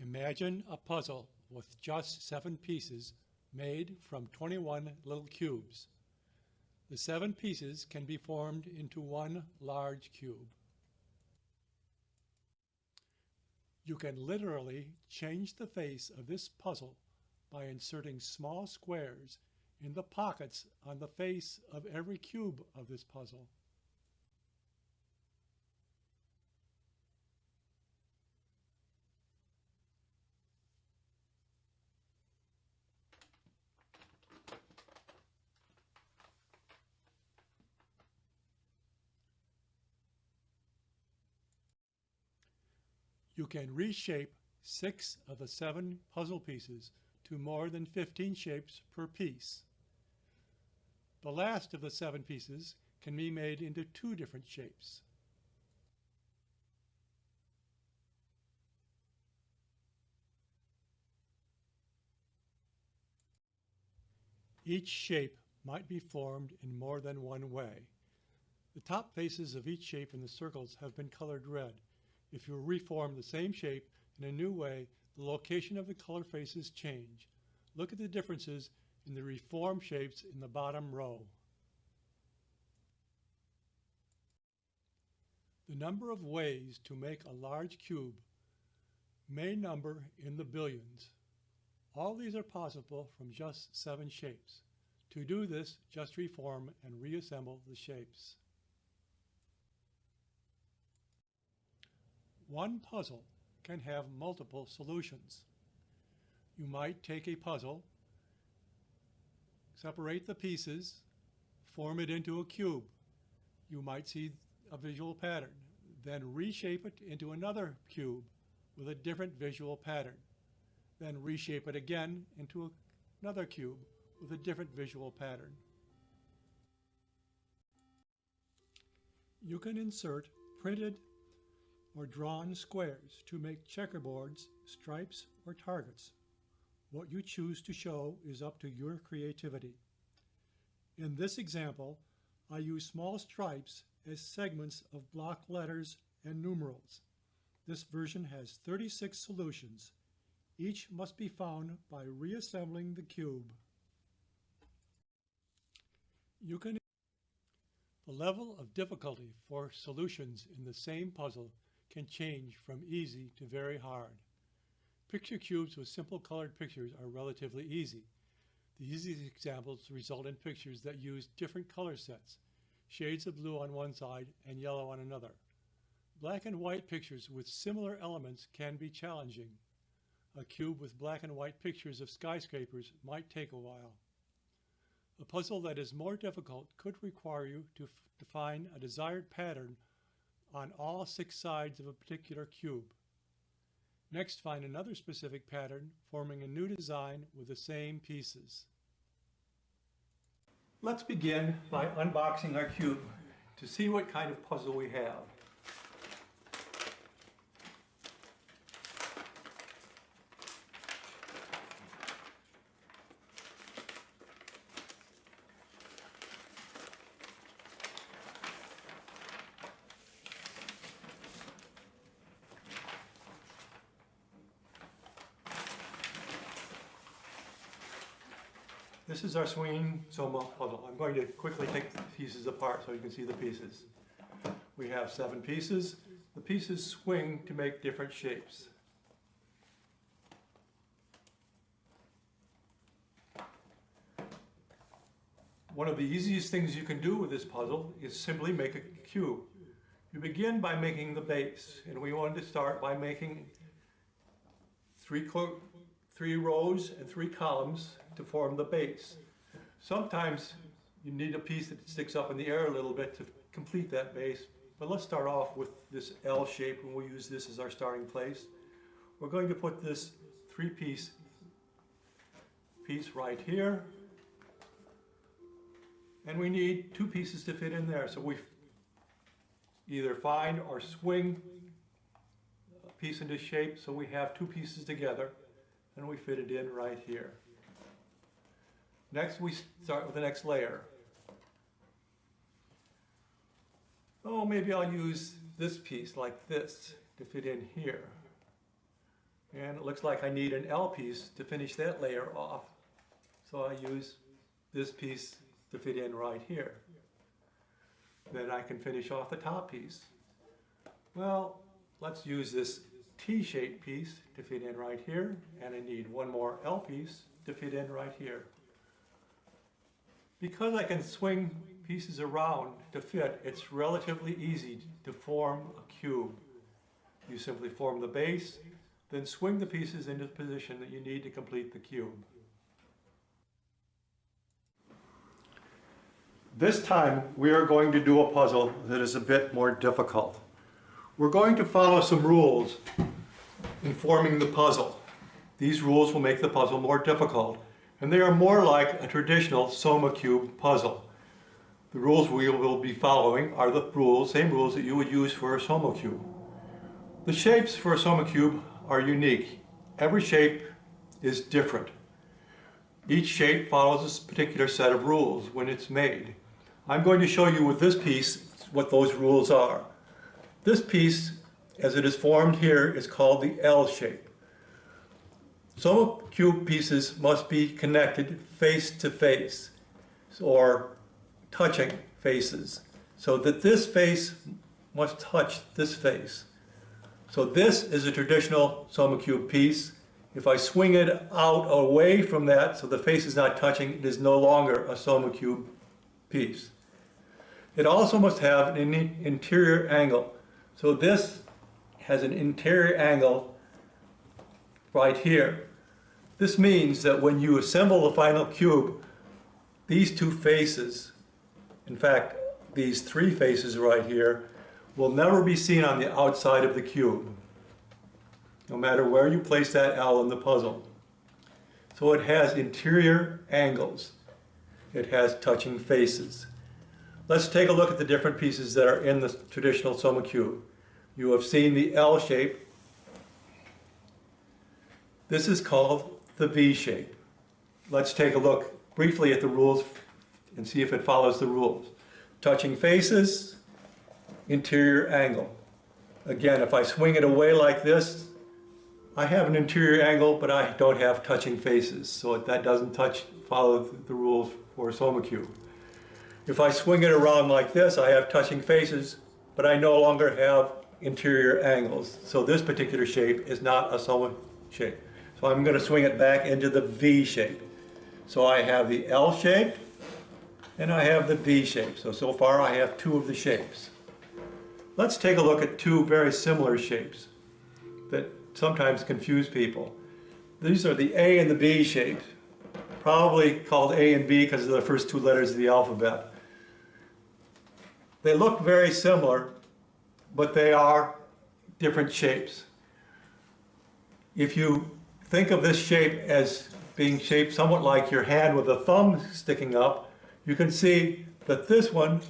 Imagine a puzzle with just 7 pieces made from 21 little cubes. The 7 pieces can be formed into one large cube. You can literally change the face of this puzzle by inserting small squares in the pockets on the face of every cube of this puzzle. You can reshape 6 of the 7 puzzle pieces to more than 15 shapes per piece. The last of the 7 pieces can be made into 2 different shapes. Each shape might be formed in more than one way. The top faces of each shape in the circles have been colored red. If you reform the same shape in a new way, the location of the color faces change. Look at the differences in the reformed shapes in the bottom row. The number of ways to make a large cube may number in the billions. All these are possible from just 7 shapes. To do this, just reform and reassemble the shapes. One puzzle can have multiple solutions. You might take a puzzle, separate the pieces, form it into a cube. You might see a visual pattern, then reshape it into another cube with a different visual pattern, then reshape it again into another cube with a different visual pattern. You can insert printed or drawn squares to make checkerboards, stripes, or targets. What you choose to show is up to your creativity. In this example, I use small stripes as segments of block letters and numerals. This version has 36 solutions. Each must be found by reassembling the cube. The level of difficulty for solutions in the same puzzle can change from easy to very hard. Picture cubes with simple colored pictures are relatively easy. The easiest examples result in pictures that use different color sets, shades of blue on one side and yellow on another. Black and white pictures with similar elements can be challenging. A cube with black and white pictures of skyscrapers might take a while. A puzzle that is more difficult could require you to define a desired pattern on all 6 sides of a particular cube. Next, find another specific pattern, forming a new design with the same pieces. Let's begin by unboxing our cube to see what kind of puzzle we have. This is our swinging Soma puzzle. I'm going to quickly take the pieces apart so you can see the pieces. We have 7 pieces. The pieces swing to make different shapes. One of the easiest things you can do with this puzzle is simply make a cube. You begin by making the base, and we wanted to start by making 3 rows and 3 columns to form the base. Sometimes you need a piece that sticks up in the air a little bit to complete that base, but let's start off with this L shape, and we'll use this as our starting place. We're going to put this 3-piece piece right here, and we need 2 pieces to fit in there, so we either find or swing a piece into shape so we have 2 pieces together, and we fit it in right here. Next, we start with the next layer. Oh, maybe I'll use this piece like this to fit in here. And it looks like I need an L piece to finish that layer off. So I use this piece to fit in right here. Then I can finish off the top piece. Well, let's use this T-shaped piece to fit in right here, and I need one more L piece to fit in right here. Because I can swing pieces around to fit, it's relatively easy to form a cube. You simply form the base, then swing the pieces into the position that you need to complete the cube. This time we are going to do a puzzle that is a bit more difficult. We're going to follow some rules in forming the puzzle. These rules will make the puzzle more difficult, and they are more like a traditional Soma cube puzzle. The rules we will be following are the same rules that you would use for a Soma cube. The shapes for a Soma cube are unique. Every shape is different. Each shape follows a particular set of rules when it's made. I'm going to show you with this piece what those rules are. This piece, as it is formed here, is called the L shape. Soma cube pieces must be connected face to face, or touching faces, so that this face must touch this face. So this is a traditional Soma cube piece. If I swing it out away from that so the face is not touching, it is no longer a Soma cube piece. It also must have an interior angle. So this has an interior angle right here. This means that when you assemble the final cube, these two faces, in fact, these three faces right here, will never be seen on the outside of the cube, no matter where you place that L in the puzzle. So it has interior angles. It has touching faces. Let's take a look at the different pieces that are in the traditional Soma cube. You have seen the L shape. This is called the V shape. Let's take a look briefly at the rules and see if it follows the rules. Touching faces, interior angle. Again, if I swing it away like this, I have an interior angle, but I don't have touching faces, so that doesn't follow the rules for a Soma cube. If I swing it around like this, I have touching faces, but I no longer have interior angles. So this particular shape is not a Soma shape. So I'm going to swing it back into the V shape. So I have the L shape, and I have the V shape. So far I have two of the shapes. Let's take a look at two very similar shapes that sometimes confuse people. These are the A and the B shapes, probably called A and B because of the first two letters of the alphabet. They look very similar, but they are different shapes. If you think of this shape as being shaped somewhat like your hand with the thumb sticking up, you can see that this one,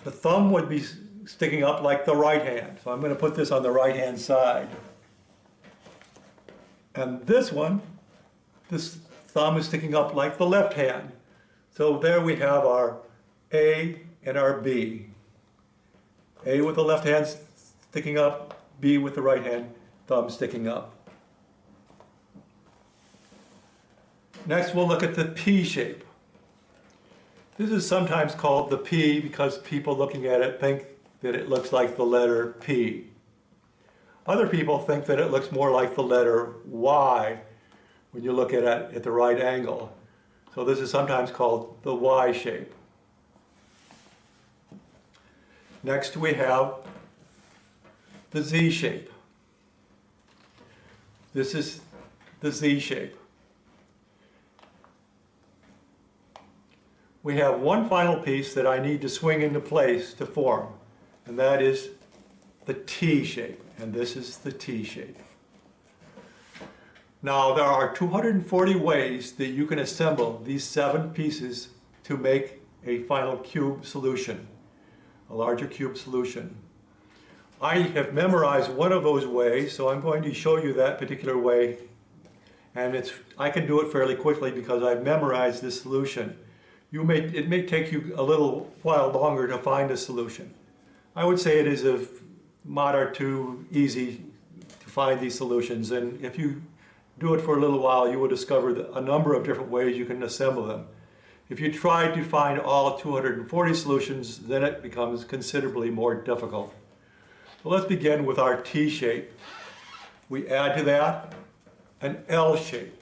the thumb would be sticking up like the right hand. So I'm going to put this on the right hand side. And this one, this thumb is sticking up like the left hand. So there we have our A and our B. A with the left hand sticking up, B with the right hand thumb sticking up. Next we'll look at the P shape. This is sometimes called the P because people looking at it think that it looks like the letter P. Other people think that it looks more like the letter Y when you look at it at the right angle. So this is sometimes called the Y shape. Next we have the Z shape. This is the Z shape. We have one final piece that I need to swing into place to form, and that is the T shape, and this is the T shape. Now there are 240 ways that you can assemble these 7 pieces to make a final cube solution, a larger cube solution. I have memorized one of those ways, so I'm going to show you that particular way, and I can do it fairly quickly because I've memorized this solution. It may take you a little while longer to find a solution. I would say it is of moderate to easy to find these solutions, and if you do it for a little while, you will discover a number of different ways you can assemble them. If you try to find all 240 solutions, then it becomes considerably more difficult. So let's begin with our T shape. We add to that an L shape.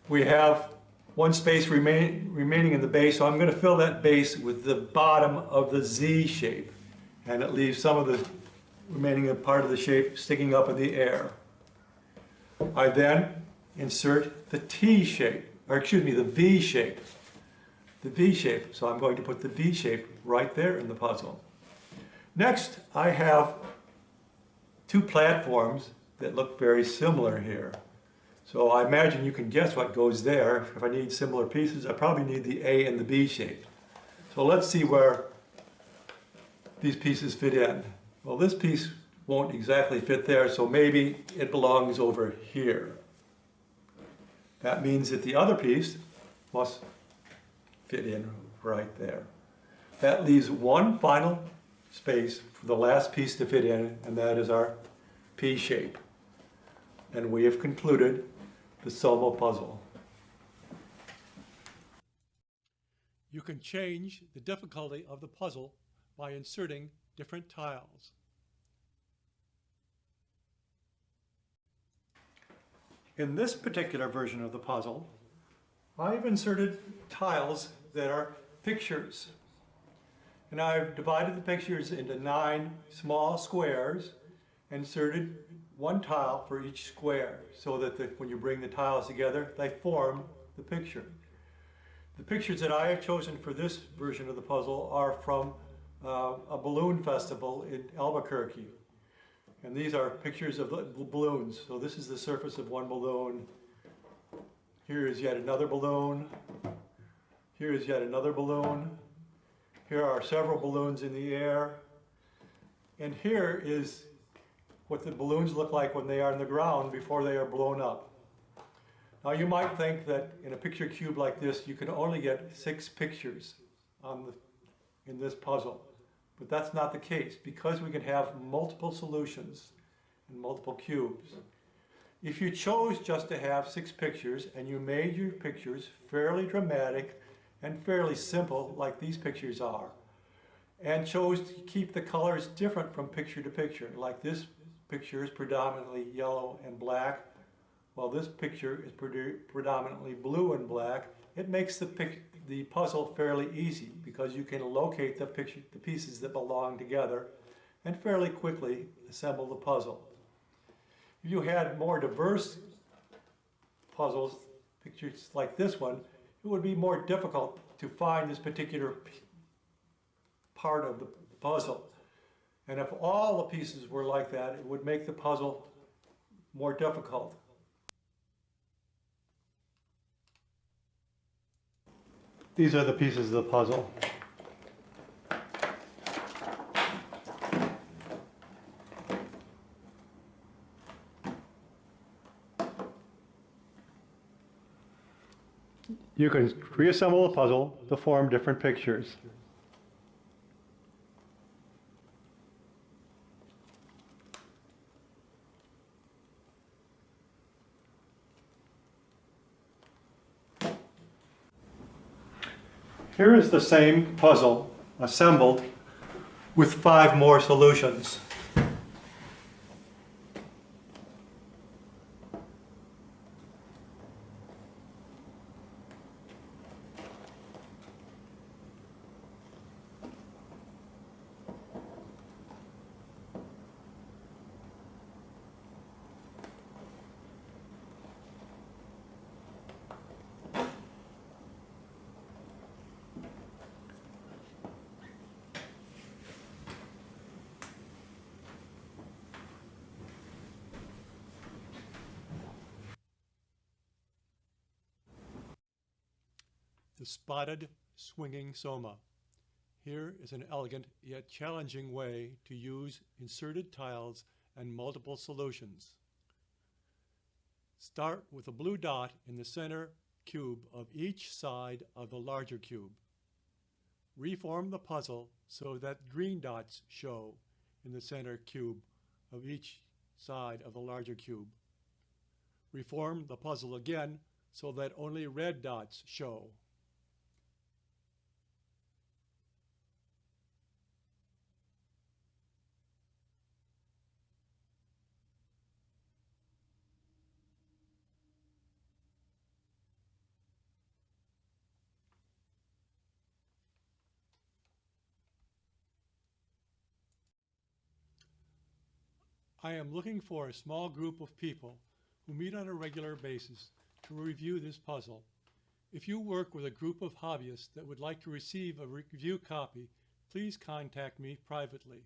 We have one space remaining in the base, so I'm going to fill that base with the bottom of the Z shape, and it leaves some of the remaining part of the shape sticking up in the air. I then insert the T shape, or excuse me, the V shape. The V shape, so I'm going to put the V shape right there in the puzzle. Next, I have two platforms that look very similar here. So I imagine you can guess what goes there. If I need similar pieces, I probably need the A and the B shape. So let's see where these pieces fit in. Well, this piece won't exactly fit there, so maybe it belongs over here. That means that the other piece must fit in right there. That leaves one final space for the last piece to fit in, and that is our P shape. And we have concluded the Soma puzzle. You can change the difficulty of the puzzle by inserting different tiles. In this particular version of the puzzle, I've inserted tiles that are pictures. And I've divided the pictures into 9 small squares and inserted one tile for each square, so that when you bring the tiles together, they form the picture. The pictures that I have chosen for this version of the puzzle are from a balloon festival in Albuquerque. And these are pictures of balloons. So this is the surface of one balloon. Here is yet another balloon. Here is yet another balloon. Here are several balloons in the air. And here is what the balloons look like when they are on the ground before they are blown up. Now you might think that in a picture cube like this, you can only get 6 pictures in this puzzle. But that's not the case, because we can have multiple solutions and multiple cubes. If you chose just to have 6 pictures and you made your pictures fairly dramatic and fairly simple like these pictures are, and chose to keep the colors different from picture to picture, like this picture is predominantly yellow and black, while this picture is predominantly blue and black, it makes the puzzle fairly easy, because you can locate the pieces that belong together and fairly quickly assemble the puzzle. If you had more diverse puzzles, pictures like this one, it would be more difficult to find this particular part of the puzzle. And if all the pieces were like that, it would make the puzzle more difficult. These are the pieces of the puzzle. You can reassemble the puzzle to form different pictures. Here is the same puzzle assembled with 5 more solutions. The spotted swinging Soma. Here is an elegant yet challenging way to use inserted tiles and multiple solutions. Start with a blue dot in the center cube of each side of the larger cube. Reform the puzzle so that green dots show in the center cube of each side of the larger cube. Reform the puzzle again so that only red dots show. I am looking for a small group of people who meet on a regular basis to review this puzzle. If you work with a group of hobbyists that would like to receive a review copy, please contact me privately.